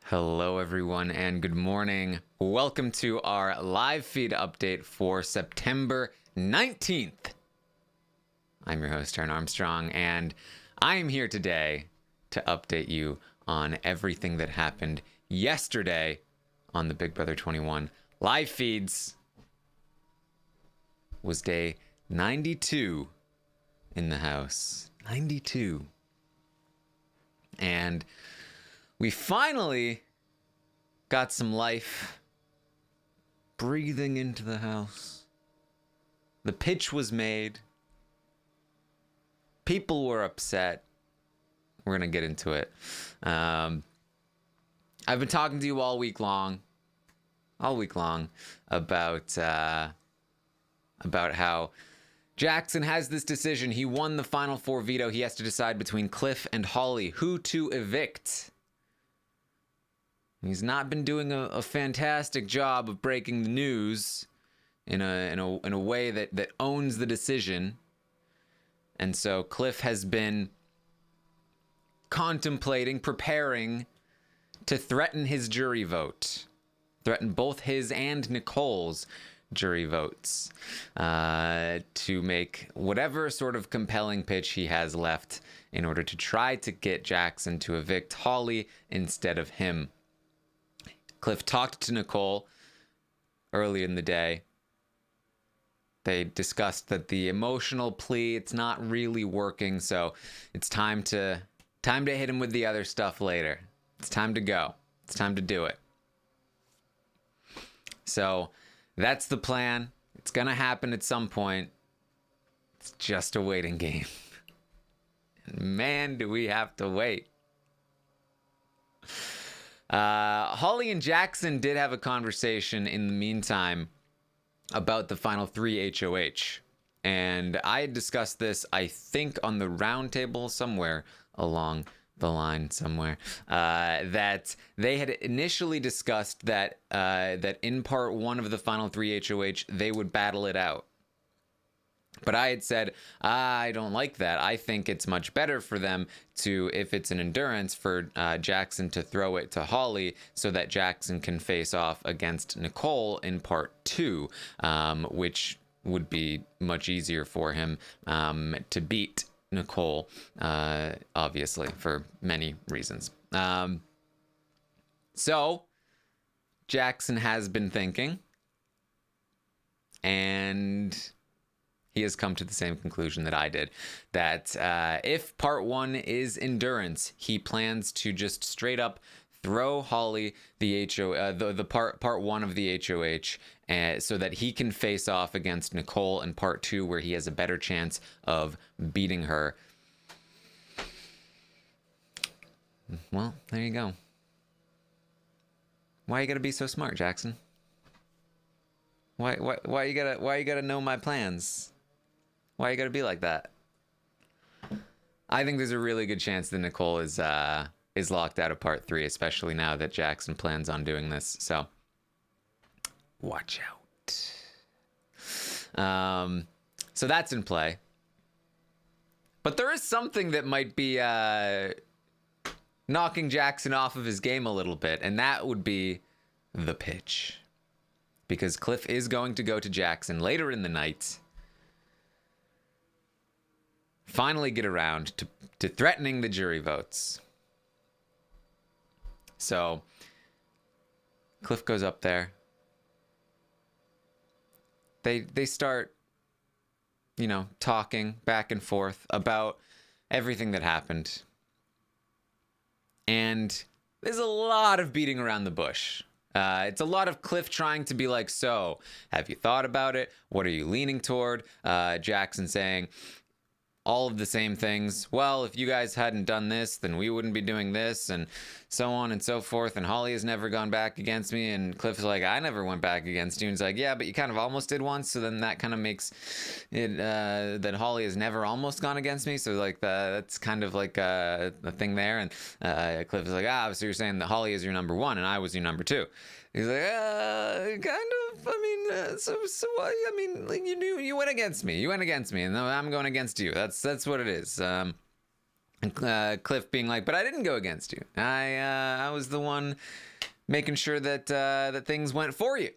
Hello, everyone, and good morning. Welcome to our live feed update for September 19th. I'm your host, Taran Armstrong, and I am here today to update you on everything that happened yesterday on the Big Brother 21 live feeds. Was day 92 in the house. 92. And we finally got some life breathing into the house. The pitch was made. People were upset. We're going to get into it. I've been talking to you all week long about how Jackson has this decision. He won the final four veto. He has to decide between Cliff and Holly who to evict. He's not been doing a fantastic job of breaking the news in a way that owns the decision. And so Cliff has been contemplating, preparing to threaten his jury vote. Threaten both his and Nicole's jury votes to make whatever sort of compelling pitch he has left in order to try to get Jackson to evict Holly instead of him. Cliff talked to Nicole early in the day. They discussed that the emotional plea, it's not really working, so it's time to hit him with the other stuff later. It's time to go. It's time to do it. So that's the plan. It's going to happen at some point. It's just a waiting game. And man, do we have to wait. Holly and Jackson did have a conversation in the meantime about the final three HOH. And I had discussed this, I think, on the round table somewhere along the line somewhere, that they had initially discussed that in part one of the final three HOH, they would battle it out. But I had said, I don't like that. I think it's much better for them to, if it's an endurance, for Jackson to throw it to Holly so that Jackson can face off against Nicole in part two, which would be much easier for him to beat Nicole, obviously, for many reasons. So Jackson has been thinking, and he has come to the same conclusion that I did, that if part one is endurance, he plans to just straight up throw Holly the part one of the HOH, so that he can face off against Nicole in part two, where he has a better chance of beating her. Well, there you go. Why you gotta be so smart, Jackson? Why you gotta know my plans? Why you gotta be like that? I think there's a really good chance that Nicole is locked out of part three, especially now that Jackson plans on doing this. So watch out. So that's in play. But there is something that might be knocking Jackson off of his game a little bit, and that would be the pitch. Because Cliff is going to go to Jackson later in the night, finally get around to threatening the jury votes. So Cliff goes up there. They start, talking back and forth about everything that happened. And there's a lot of beating around the bush. It's a lot of Cliff trying to be like, so, have you thought about it? What are you leaning toward? Jackson saying all of the same things. Well, if you guys hadn't done this, then we wouldn't be doing this, and so on and so forth. And Holly has never gone back against me. And Cliff's like, I never went back against you. And he's like, yeah, but you kind of almost did once. So then that kind of makes it that Holly has never almost gone against me. So like that's kind of like a thing there. And Cliff is like, so you're saying that Holly is your number one and I was your number two. He's like, kind of. I mean, so what? I mean, like, you went against me. You went against me, and I'm going against you. That's what it is. And Cliff being like, but I didn't go against you. I was the one making sure that that things went for you.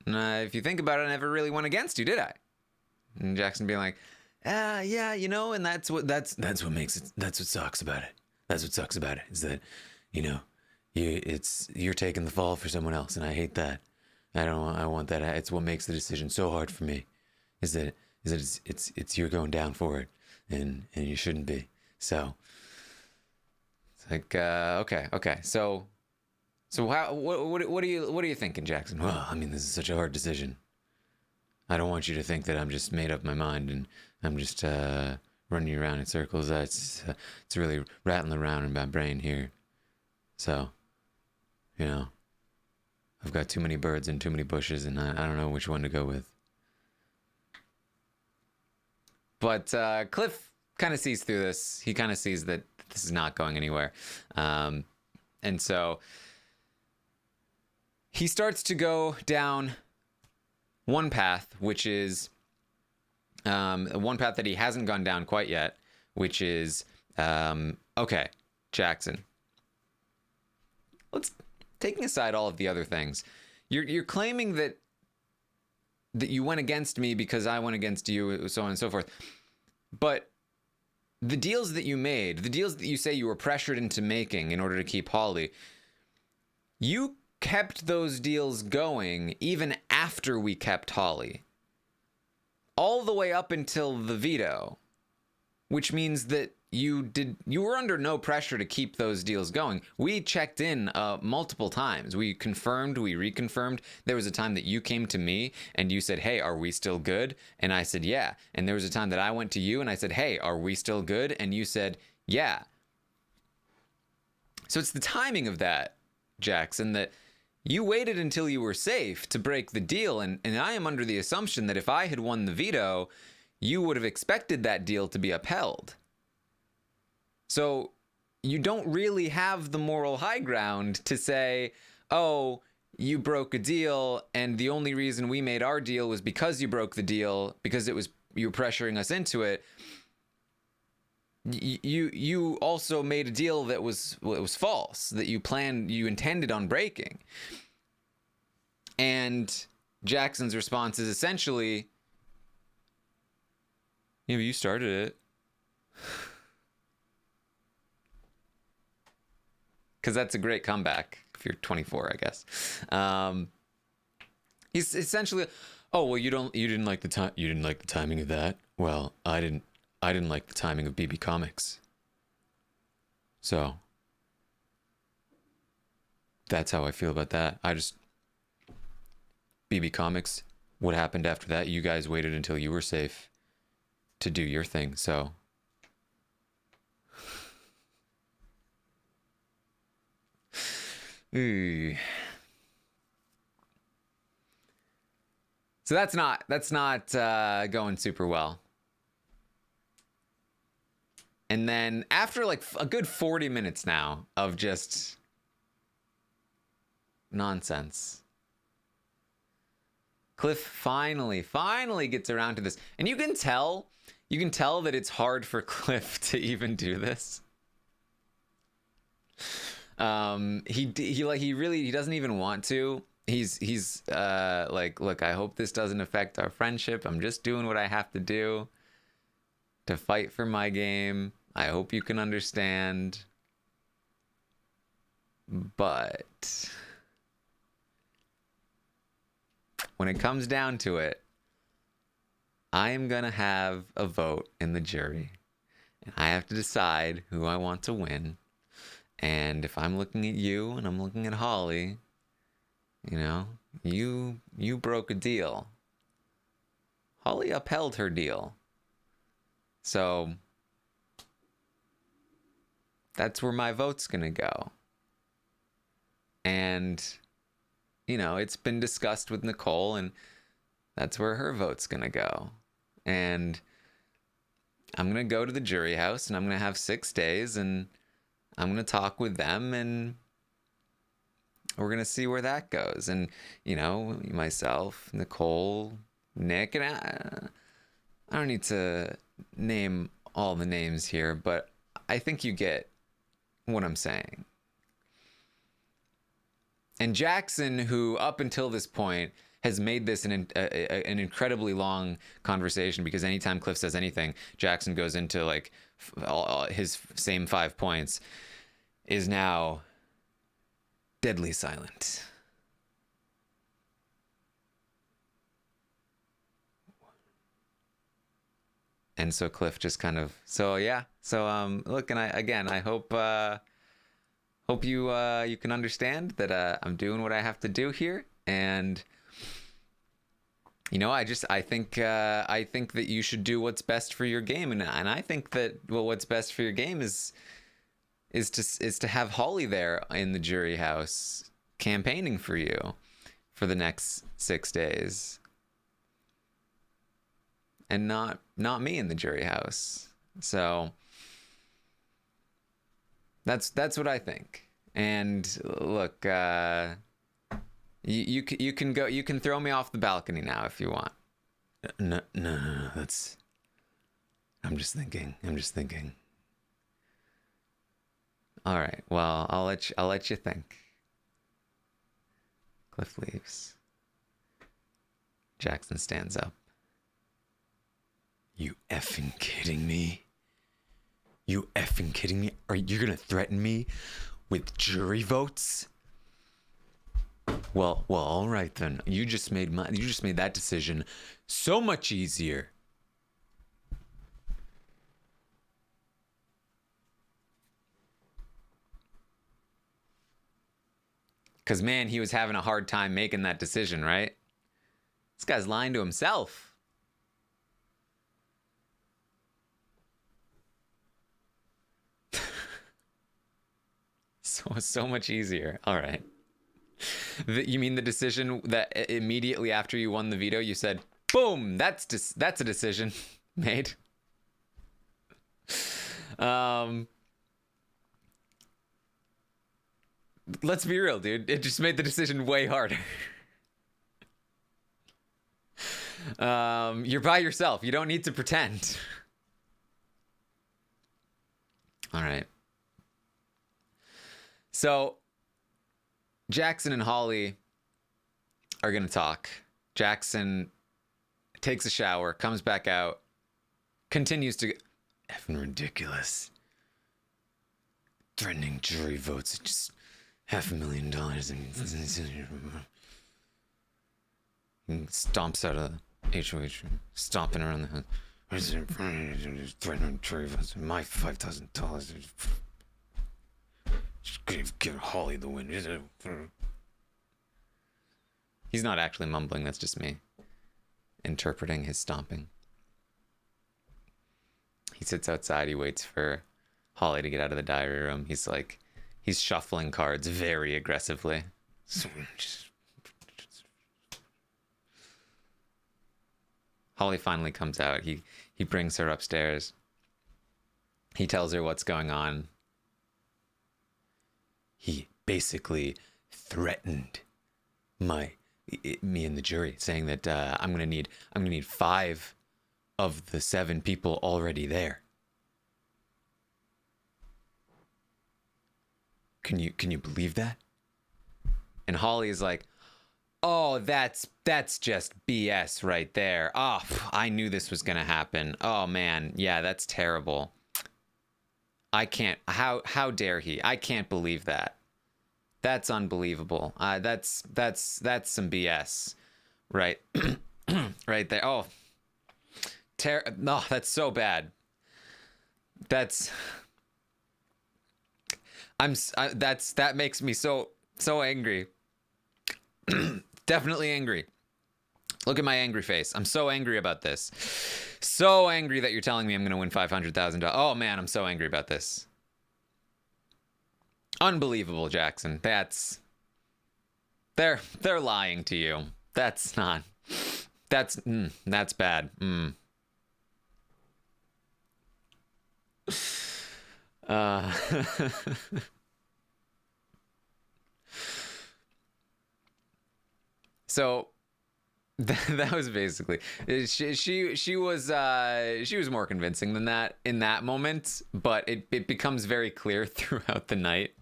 If you think about it, I never really went against you, did I? And Jackson being like, yeah, you know, and that's what makes it. That's what sucks about it. That's what sucks about it is that, you know, you're taking the fall for someone else, and I hate that. I want that. It's what makes the decision so hard for me, is that it's you're going down for it, and you shouldn't be. So it's like okay. So how what are you thinking, Jackson? Well, I mean, this is such a hard decision. I don't want you to think that I'm just made up my mind and I'm just running around in circles. It's really rattling around in my brain here. So, you know, I've got too many birds and too many bushes, and I don't know which one to go with. But Cliff kind of sees through this. He kind of sees that this is not going anywhere. And so he starts to go down one path, which is one path that he hasn't gone down quite yet, which is, okay, Jackson, let's, taking aside all of the other things, you're claiming that you went against me because I went against you, so on and so forth. But the deals that you made, the deals that you say you were pressured into making in order to keep Holly, you kept those deals going even after we kept Holly. All the way up until the veto, which means that you were under no pressure to keep those deals going. We checked in multiple times. We confirmed, we reconfirmed. There was a time that you came to me and you said, hey, are we still good? And I said, yeah. And there was a time that I went to you and I said, hey, are we still good? And you said, yeah. So it's the timing of that, Jackson, that you waited until you were safe to break the deal. And I am under the assumption that if I had won the veto, you would have expected that deal to be upheld. So you don't really have the moral high ground to say, oh, you broke a deal and the only reason we made our deal was because you broke the deal, because you were pressuring us into it. You also made a deal that was false, that you intended on breaking. And Jackson's response is essentially, yeah, but you started it. Because that's a great comeback if you're 24, I guess. He's essentially, oh well, you didn't like the timing of that. Well, I didn't like the timing of BB Comics. So that's how I feel about that. BB Comics, what happened after that? You guys waited until you were safe to do your thing. So so that's not going super well. And then after like a good 40 minutes now of just nonsense, Cliff finally gets around to this. And you can tell that it's hard for Cliff to even do this. He doesn't even want to. He's like, look, I hope this doesn't affect our friendship. I'm just doing what I have to do to fight for my game. I hope you can understand. But when it comes down to it, I am gonna have a vote in the jury. And I have to decide who I want to win. And if I'm looking at you and I'm looking at Holly, you know, you broke a deal. Holly upheld her deal. So that's where my vote's gonna go. And, you know, it's been discussed with Nicole, and that's where her vote's gonna go. And I'm gonna go to the jury house, and I'm gonna have 6 days, and I'm going to talk with them, and we're going to see where that goes. And, you know, myself, Nicole, Nick, and I don't need to name all the names here, but I think you get what I'm saying. And Jackson, who up until this point has made this an incredibly long conversation, because anytime Cliff says anything, Jackson goes into like his same 5 points, is now deadly silent. And so Cliff just kind of, look, and I hope you can understand that I'm doing what I have to do here, and I think that you should do what's best for your game, and I think that what's best for your game is to have Holly there in the jury house campaigning for you for the next 6 days, and not me in the jury house. So that's what I think. And look, you can throw me off the balcony now if you want. No, that's. I'm just thinking. All right. Well, I'll let you think. Cliff leaves. Jackson stands up. You effing kidding me? Are you gonna threaten me with jury votes? Well, all right then. You just made that decision so much easier. Cause man, he was having a hard time making that decision, right? This guy's lying to himself. So much easier. All right. You mean the decision that immediately after you won the veto, you said, boom, that's a decision made. Let's be real, dude. It just made the decision way harder. You're by yourself. You don't need to pretend. All right. So Jackson and Holly are going to talk. Jackson takes a shower, comes back out, continues to... Effing ridiculous. Threatening jury votes. Just $500,000. And stomps out of the HOH, stomping around the house. Threatening jury votes. My $5,000. Just give Holly the win. He's not actually mumbling, that's just me interpreting his stomping. He sits outside, he waits for Holly to get out of the diary room. He's shuffling cards very aggressively. Holly finally comes out. He brings her upstairs. He tells her what's going on. He basically threatened me and the jury, saying that I'm gonna need 5 of the 7 people already there. Can you believe that? And Holly is like, oh, that's just BS right there. Oh, I knew this was gonna happen. Oh man, yeah, that's terrible. I can't. How dare he? I can't believe that. That's unbelievable. That's some BS, right? Right there. Oh, no, that's so bad. That makes me so angry. Definitely angry. Look at my angry face. I'm so angry about this. So angry that you're telling me I'm going to win $500,000. Oh man, I'm so angry about this. Unbelievable, Jackson. They're lying to you. That's bad. So That was basically she was more convincing than that in that moment, but it becomes very clear throughout the night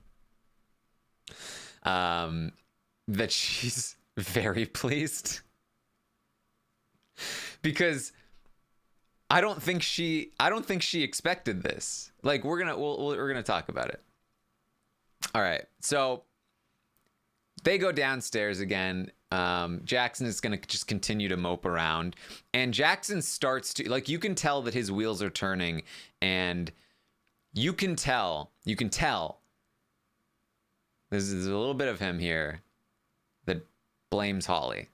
that she's very pleased, because I don't think she expected this. Like, we're gonna talk about it. All right, so they go downstairs again. Jackson is going to just continue to mope around, and Jackson starts to, like, you can tell that his wheels are turning, and you can tell there's a little bit of him here that blames Holly,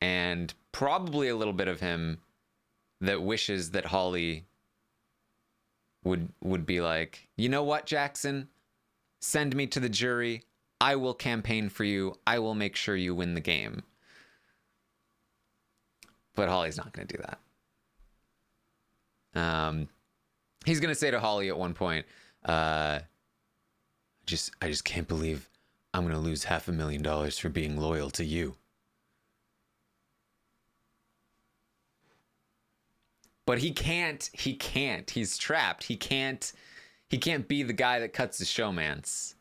and probably a little bit of him that wishes that Holly would be like, you know what, Jackson, send me to the jury. I will campaign for you. I will make sure you win the game. But Holly's not going to do that. He's going to say to Holly at one point, I just can't believe I'm going to lose $500,000 for being loyal to you. But he can't. He's trapped. He can't be the guy that cuts the showmance.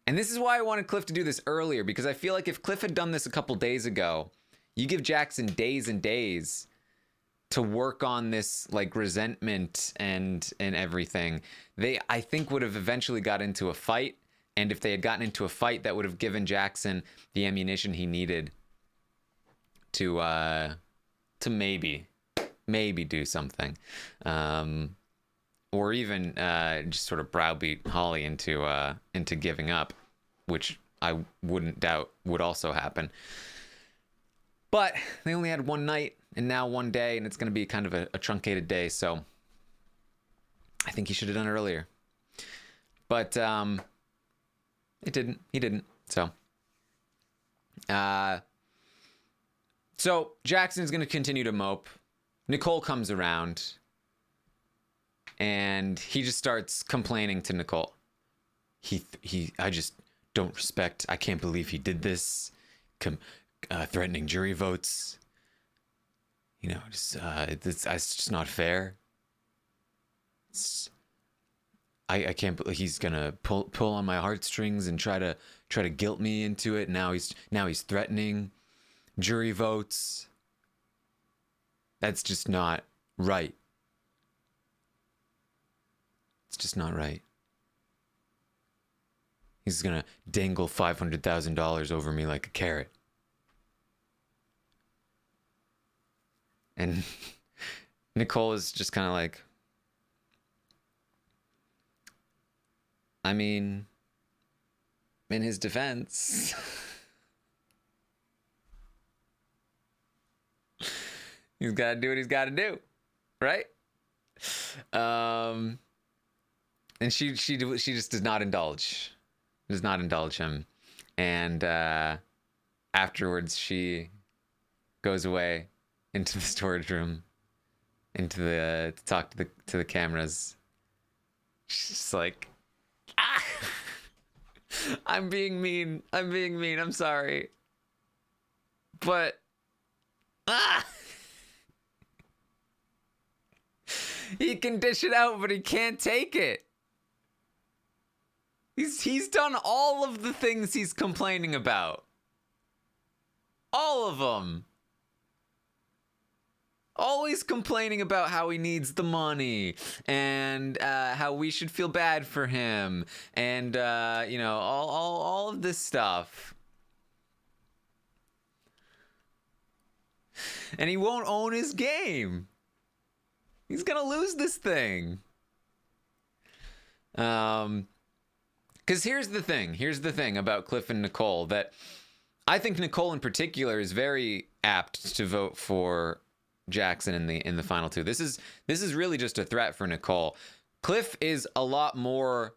And this is why I wanted Cliff to do this earlier, because I feel like if Cliff had done this a couple days ago, you give Jackson days and days to work on this, like, resentment and everything. They, I think, would have eventually got into a fight. And if they had gotten into a fight, that would have given Jackson the ammunition he needed to maybe do something. Or even just sort of browbeat Holly into giving up, which I wouldn't doubt would also happen. But they only had one night and now one day, and it's going to be kind of a truncated day, so I think he should have done it earlier. But it didn't. He didn't. So Jackson is going to continue to mope. Nicole comes around, and he just starts complaining to Nicole. I just don't respect. I can't believe he did this. Threatening jury votes. You know, it's just not fair. I can't believe he's gonna pull on my heartstrings and try to guilt me into it. Now he's threatening jury votes. That's just not right. It's just not right. He's gonna dangle $500,000 over me like a carrot. And Nicole is just kind of like, I mean, in his defense, he's got to do what he's got to do, right? And she just does not indulge him, and afterwards she goes away into the storage room, to talk to the cameras. She's just like, I'm being mean. I'm sorry. But he can dish it out, but he can't take it. He's done all of the things he's complaining about. All of them. Always complaining about how he needs the money, and how we should feel bad for him, and all of this stuff. And he won't own his game. He's gonna lose this thing. Because here's the thing about Cliff and Nicole, that I think Nicole in particular is very apt to vote for Jackson in the final two. This is really just a threat for Nicole. Cliff is a lot more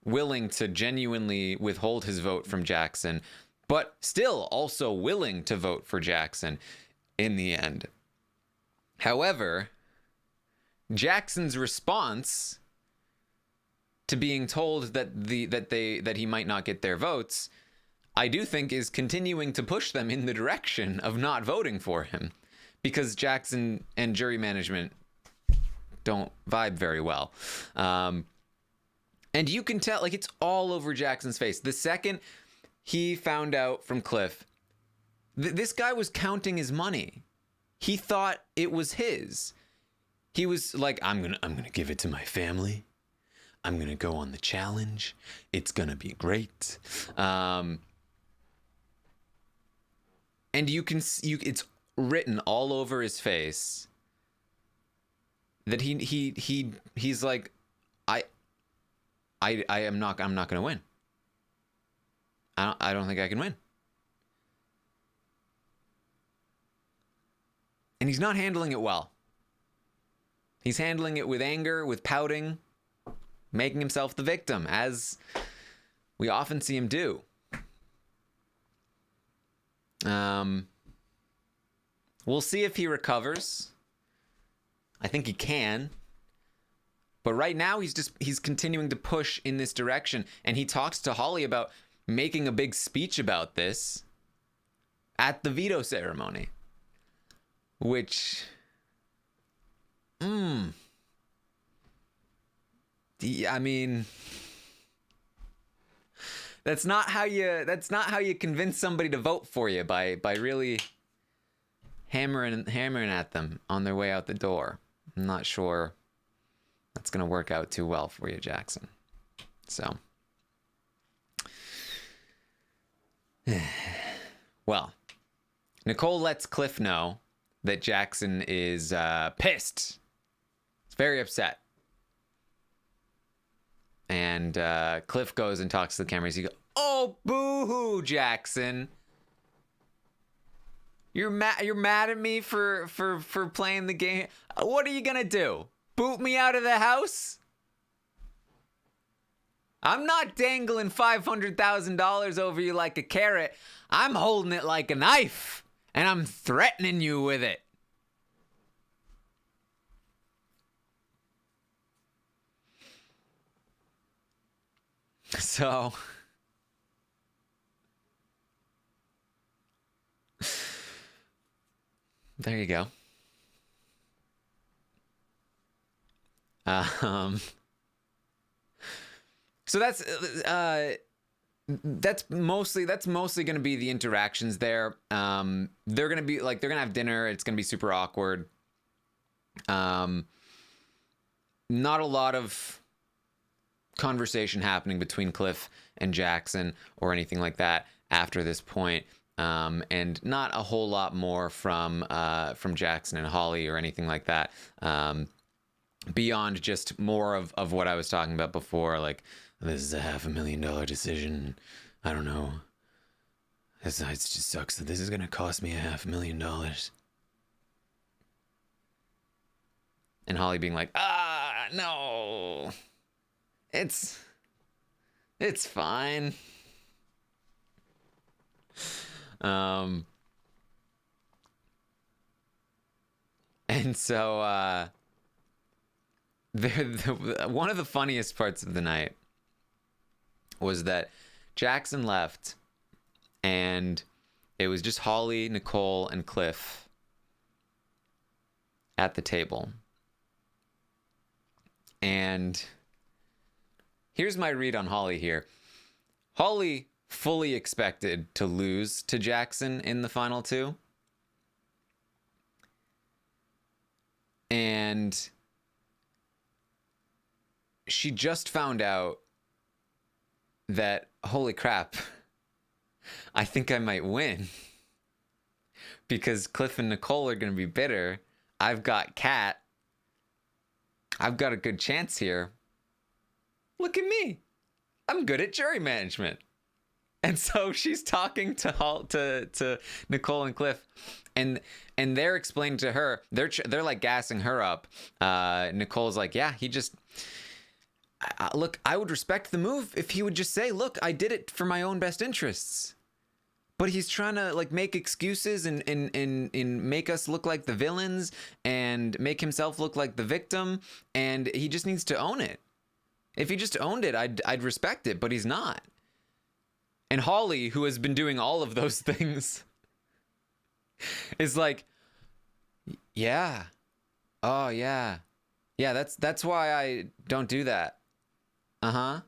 willing to genuinely withhold his vote from Jackson, but still also willing to vote for Jackson in the end. However, Jackson's response to being told that he might not get their votes, I do think is continuing to push them in the direction of not voting for him, because Jackson and jury management don't vibe very well. And you can tell, like, it's all over Jackson's face. The second he found out from Cliff, this guy was counting his money. He thought it was his. He was like, I'm gonna give it to my family. I'm gonna go on the challenge. It's gonna be great. And you can it's written all over his face that he's like, I'm not gonna win. I don't think I can win. And he's not handling it well. He's handling it with anger, with pouting, making himself the victim, as we often see him do. We'll see if he recovers. I think he can. But right now, he's continuing to push in this direction. And he talks to Holly about making a big speech about this at the veto ceremony. Which, I mean, that's not how you convince somebody to vote for you, by really hammering at them on their way out the door. I'm not sure that's gonna work out too well for you, Jackson. So, well, Nicole lets Cliff know that Jackson is pissed. He's very upset. And Cliff goes and talks to the cameras. He goes, "Oh, boo-hoo, Jackson. You're mad at me for playing the game. What are you gonna do? Boot me out of the house? I'm not dangling $500,000 over you like a carrot. I'm holding it like a knife. And I'm threatening you with it." So, there you go. So that's mostly going to be the interactions there. They're going to have dinner. It's going to be super awkward. Not a lot of conversation happening between Cliff and Jackson or anything like that after this point. And not a whole lot more from Jackson and Holly or anything like that. Beyond just more of what I was talking about before, like, this is a $500,000 decision. I don't know. It just sucks that this is going to cost me $500,000. And Holly being like, no. It's fine. And so, one of the funniest parts of the night was that Jackson left, and it was just Holly, Nicole, and Cliff at the table. And here's my read on Holly here. Holly fully expected to lose to Jackson in the final two. And she just found out that, holy crap, I think I might win. Because Cliff and Nicole are going to be bitter. I've got Kat. I've got a good chance here. Look at me. I'm good at jury management. And so she's talking to Nicole and Cliff, and they're explaining to her, they're like gassing her up. Nicole's like, yeah, he just... look, I would respect the move if he would just say, look, I did it for my own best interests. But he's trying to like make excuses and make us look like the villains and make himself look like the victim. And he just needs to own it. If he just owned it, I'd respect it, but he's not. And Holly, who has been doing all of those things, is like, yeah. Oh, yeah. Yeah, that's why I don't do that. Uh-huh.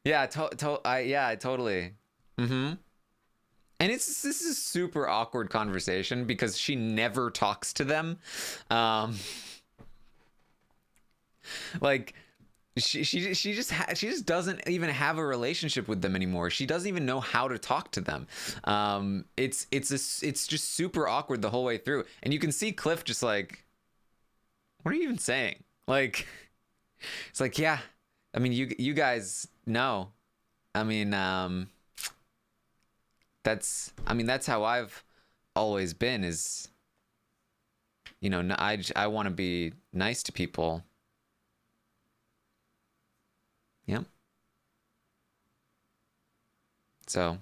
Yeah, totally. Mm-hmm. And this is a super awkward conversation because she never talks to them. Um, like she just doesn't even have a relationship with them anymore. She doesn't even know how to talk to them. It's just super awkward the whole way through. And you can see Cliff just like, what are you even saying? Like, it's like, yeah. I mean, you guys know. I mean, that's how I've always been. Is, you know, I want to be nice to people. Yep. So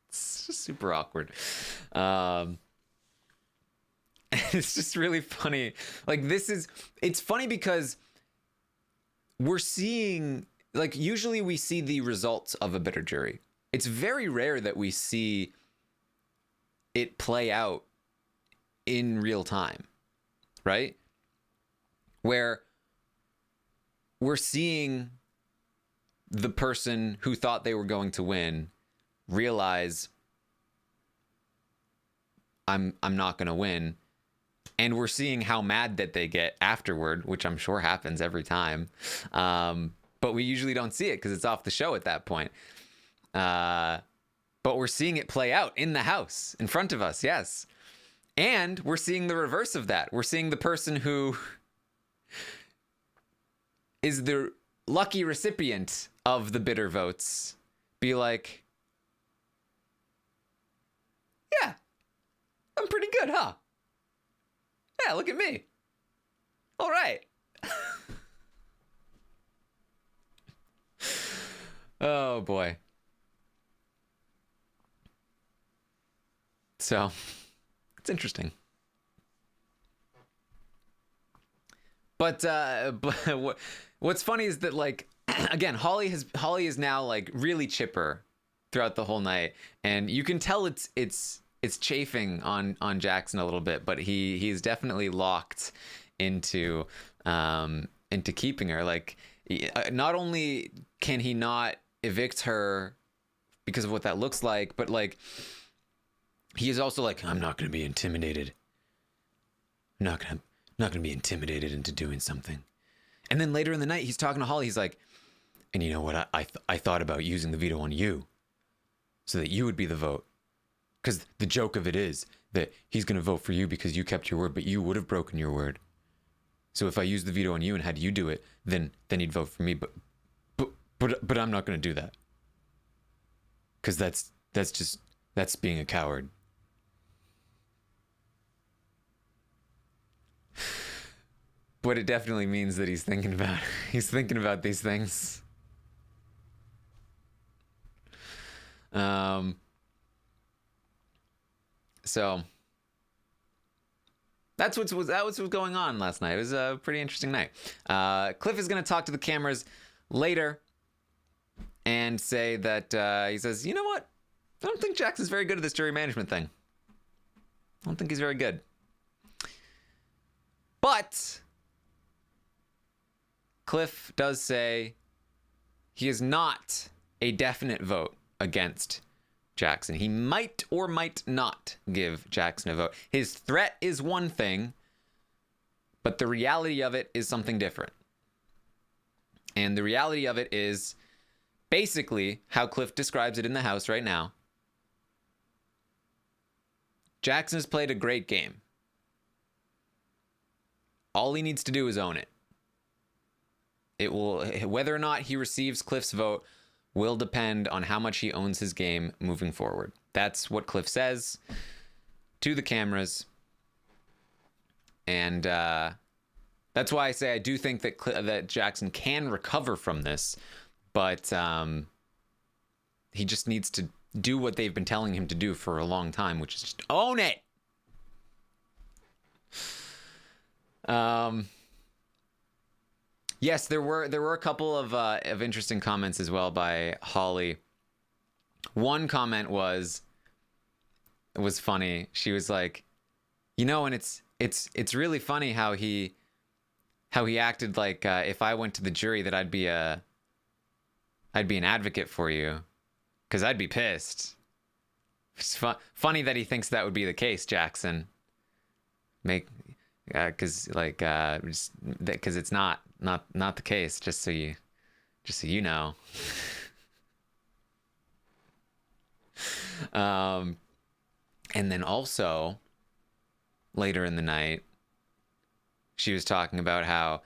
it's just super awkward. Um, it's just really funny. Like it's funny because we're seeing, like, usually we see the results of a bitter jury. It's very rare that we see it play out in real time, right? Where we're seeing the person who thought they were going to win realize I'm not going to win, and we're seeing how mad that they get afterward, which I'm sure happens every time. But we usually don't see it because it's off the show at that point. But we're seeing it play out in the house in front of us, yes. And we're seeing the reverse of that. We're seeing the person who is the lucky recipient of the bitter votes be like, yeah, I'm pretty good, huh? Yeah, look at me. All right. Oh, boy. So, it's interesting. But what's funny is that, like, again, Holly is now like really chipper throughout the whole night, and you can tell it's chafing on Jackson a little bit, but he's definitely locked into keeping her. Like, not only can he not evict her because of what that looks like, but like he is also like, I'm not going to be intimidated. I'm not going to be intimidated into doing something. And then later in the night, he's talking to Holly. He's like, and you know what? I thought about using the veto on you so that you would be the vote. Because the joke of it is that he's going to vote for you because you kept your word, but you would have broken your word. So if I used the veto on you and had you do it, then he'd vote for me. But I'm not going to do that. Because that's being a coward. But it definitely means that he's thinking about these things. So that was going on last night. It was a pretty interesting night. Cliff is going to talk to the cameras later and say that he says, you know what? I don't think Jackson's very good at this jury management thing. I don't think he's very good. But Cliff does say he is not a definite vote against Jackson. He might or might not give Jackson a vote. His threat is one thing, but the reality of it is something different. And the reality of it is basically how Cliff describes it in the house right now. Jackson has played a great game. All he needs to do is own it. It will, whether or not he receives Cliff's vote will depend on how much he owns his game moving forward. That's what Cliff says to the cameras. And that's why I say I do think that Jackson can recover from this, but he just needs to do what they've been telling him to do for a long time, which is just own it. Yes, there were a couple of interesting comments as well by Holly. One comment was funny. She was like, and it's really funny how he acted like if I went to the jury that I'd be an advocate for you, because I'd be pissed. It's funny that he thinks that would be the case, Jackson. Because it's not the case. Just so you know. And then also later in the night, she was talking about how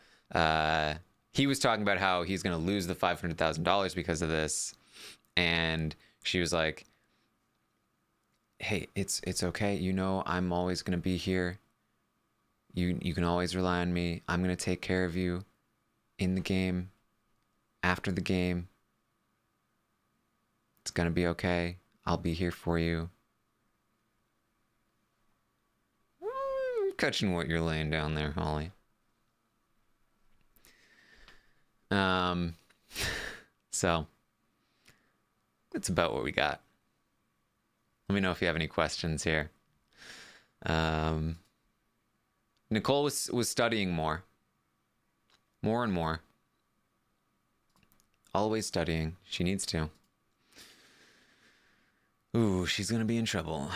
he was talking about how he's going to lose the $500,000 because of this, and she was like, "Hey, it's okay. I'm always going to be here. You can always rely on me. I'm going to take care of you in the game, after the game. It's going to be okay. I'll be here for you." Catching what you're laying down there, Holly. So that's about what we got. Let me know if you have any questions here. Nicole was studying more and more. Always studying. She needs to. Ooh, she's gonna be in trouble.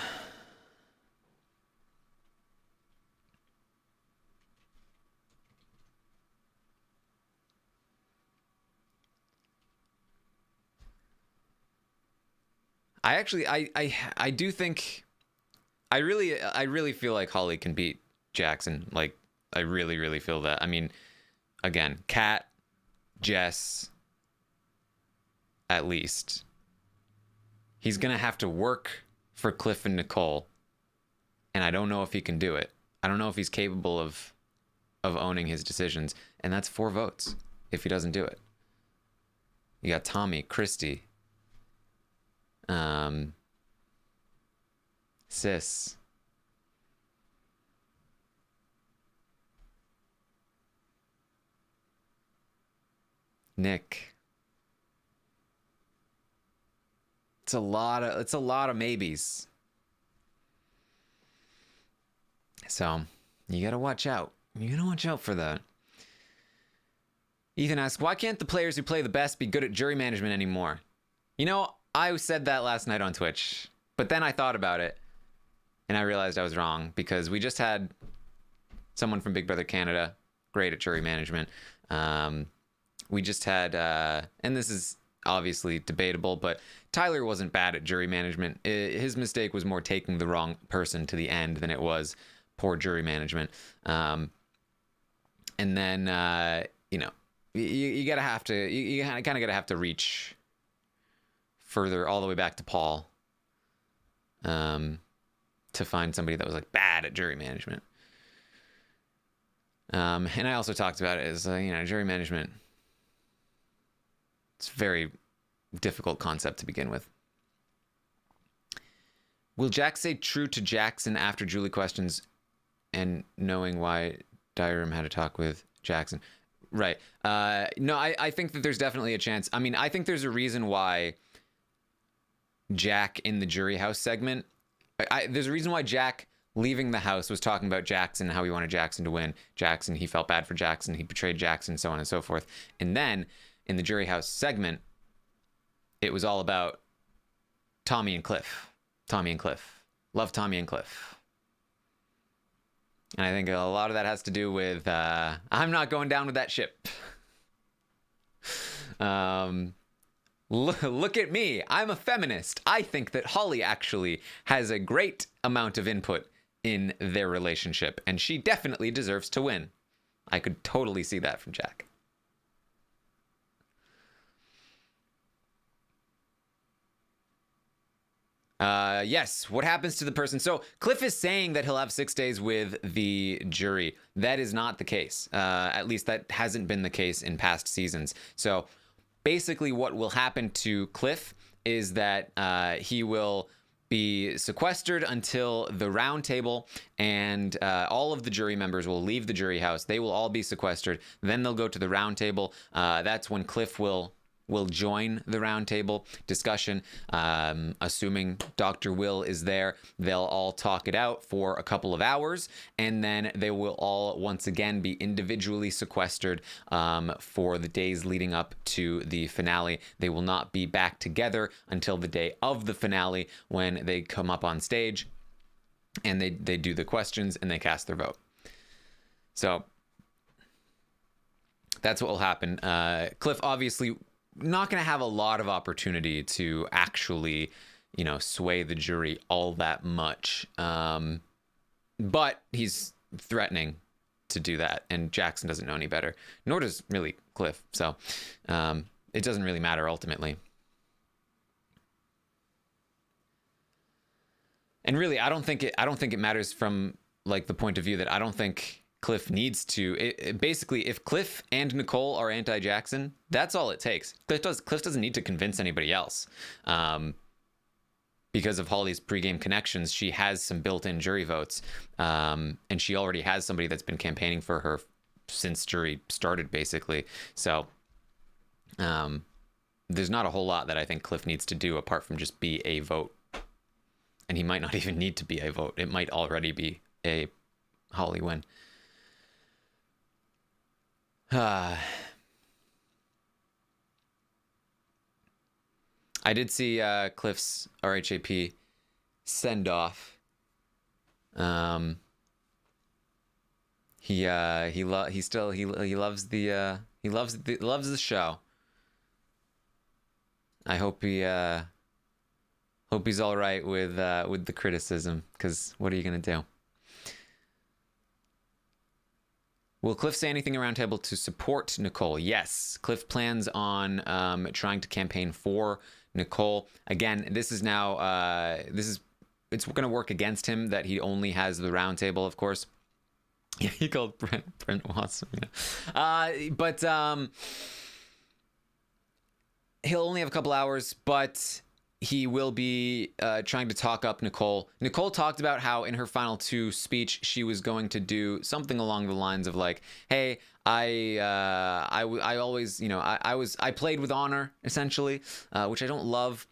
I do think I really feel like Holly can beat Jackson. Like, I really feel that. I mean, again, Kat, Jess, at least. He's gonna have to work for Cliff and Nicole, and I don't know if he can do it. I don't know if he's capable of owning his decisions, and that's 4 votes if he doesn't do it. You got Tommy, Christy, Sis, Nick. It's a lot of maybes. So you gotta watch out. You gotta watch out for that. Ethan asks, why can't the players who play the best be good at jury management anymore? I said that last night on Twitch, but then I thought about it, and I realized I was wrong, because we just had someone from Big Brother Canada, great at jury management. We just had, and this is obviously debatable, but Tyler wasn't bad at jury management. His mistake was more taking the wrong person to the end than it was poor jury management. And then, you kind of gotta have to reach further, all the way back to Paul, to find somebody that was like bad at jury management. And I also talked about it as, jury management. It's a very difficult concept to begin with. Will Jack say true to Jackson after Julie questions and knowing why Diary had a talk with Jackson? Right. No, I think that there's definitely a chance. I mean, I think there's a reason why Jack in the jury house segment, there's a reason why Jack leaving the house was talking about Jackson, how he wanted Jackson to win. Jackson, he felt bad for Jackson, he betrayed Jackson, so on and so forth. And then in the jury house segment, it was all about Tommy and Cliff. Tommy and Cliff. Love Tommy and Cliff. And I think a lot of that has to do with, I'm not going down with that ship. Look at me. I'm a feminist. I think that Holly actually has a great amount of input in their relationship, and she definitely deserves to win. I could totally see that from Jack. Yes. What happens to the person? So Cliff is saying that he'll have 6 days with the jury. That is not the case. At least that hasn't been the case in past seasons. So basically what will happen to Cliff is that he will be sequestered until the round table, and all of the jury members will leave the jury house. They will all be sequestered. Then they'll go to the round table. That's when Cliff will join the round table discussion. Assuming Dr. Will is there, they'll all talk it out for a couple of hours, and then they will all once again be individually sequestered for the days leading up to the finale. They will not be back together until the day of the finale, when they come up on stage and they do the questions and they cast their vote. So that's what will happen. Cliff obviously not going to have a lot of opportunity to actually, sway the jury all that much. But he's threatening to do that, and Jackson doesn't know any better, nor does really Cliff. So it doesn't really matter ultimately. And really, I don't think it matters from like the point of view that I don't think Cliff needs to. Basically, if Cliff and Nicole are anti-Jackson, that's all it takes. Cliff doesn't need to convince anybody else. Because of Holly's pregame connections, she has some built-in jury votes, and she already has somebody that's been campaigning for her since jury started, basically. So there's not a whole lot that I think Cliff needs to do apart from just be a vote. And he might not even need to be a vote. It might already be a Holly win. I did see Cliff's RHAP send off. He loves the show. I hope he's all right with the criticism, because what are you gonna do? Will Cliff say anything around table to support Nicole? Yes, Cliff plans on trying to campaign for Nicole. Again, this is now it's going to work against him that he only has the round table, of course. Yeah, he called Brent Watson. But he'll only have a couple hours, but he will be trying to talk up Nicole. Nicole talked about how in her final 2 speech, she was going to do something along the lines of like, hey, I always, I played with honor, essentially, which I don't love.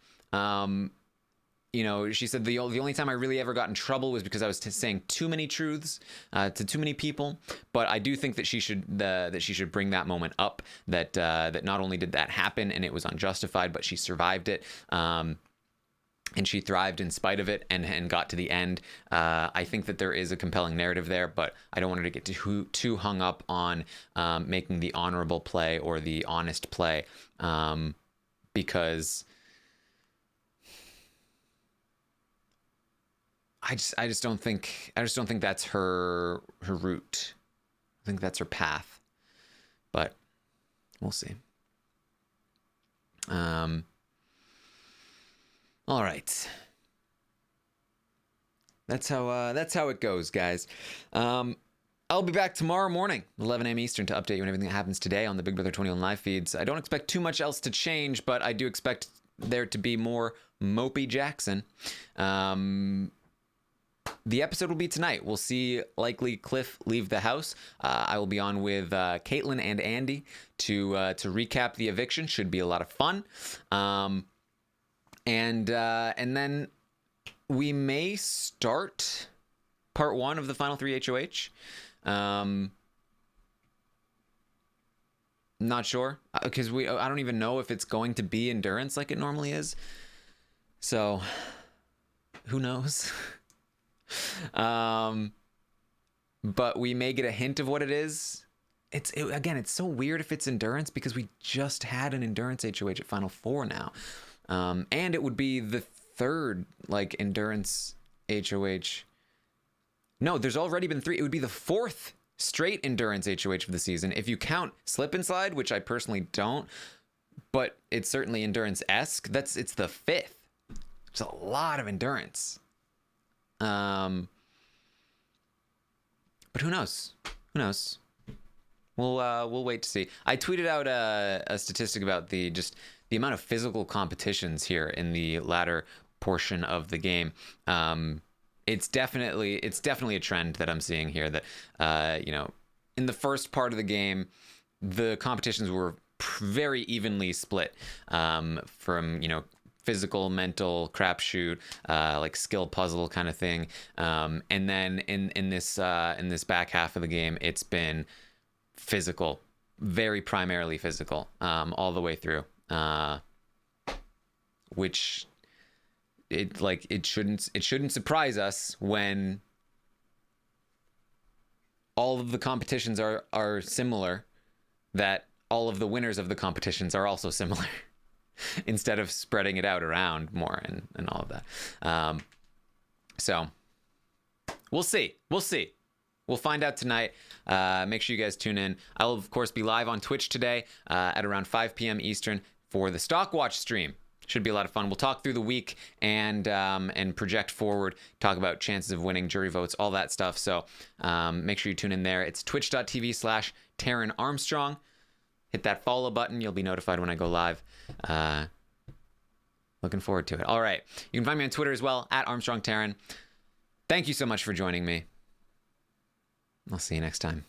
She said the only time I really ever got in trouble was because I was saying too many truths to too many people. But I do think that she should bring that moment up, that not only did that happen and it was unjustified, but she survived it. And she thrived in spite of it and got to the end. I think that there is a compelling narrative there, but I don't want her to get too hung up on making the honorable play or the honest play, because I just don't think that's her route. I think that's her path, but we'll see. All right. That's how it goes, guys. I'll be back tomorrow morning, 11 a.m. Eastern, to update you on everything that happens today on the Big Brother 21 live feeds. I don't expect too much else to change, but I do expect there to be more mopey Jackson. The episode will be tonight. We'll see likely Cliff leave the house. I will be on with Caitlin and Andy to recap the eviction. Should be a lot of fun. And then we may start part 1 of the final 3 HOH. Not sure, because I don't even know if it's going to be endurance like it normally is. So who knows? But we may get a hint of what it is. Again, it's so weird if it's endurance, because we just had an endurance HOH at Final 4 now. And it would be the 3rd endurance HOH. No, there's already been 3. It would be the 4th straight endurance HOH of the season, if you count Slip and Slide, which I personally don't, but it's certainly endurance-esque. It's the 5th. It's a lot of endurance. But who knows? We'll wait to see. I tweeted out a statistic about the amount of physical competitions here in the latter portion of the game. It's definitely a trend that I'm seeing here that, in the first part of the game, the competitions were very evenly split, from, physical, mental, crapshoot, like skill puzzle kind of thing. And then in this back half of the game, it's been physical, very primarily physical, all the way through, which it shouldn't surprise us when all of the competitions are similar, that all of the winners of the competitions are also similar. Instead of spreading it out around more and all of that. So we'll see. We'll find out tonight. Make sure you guys tune in. I'll, of course, be live on Twitch today at around 5 p.m. Eastern for the Stockwatch stream. Should be a lot of fun. We'll talk through the week and project forward, talk about chances of winning, jury votes, all that stuff. So make sure you tune in there. It's twitch.tv/Taran Armstrong. Hit that follow button. You'll be notified when I go live. Looking forward to it. All right. You can find me on Twitter as well, @ArmstrongTaran. Thank you so much for joining me. I'll see you next time.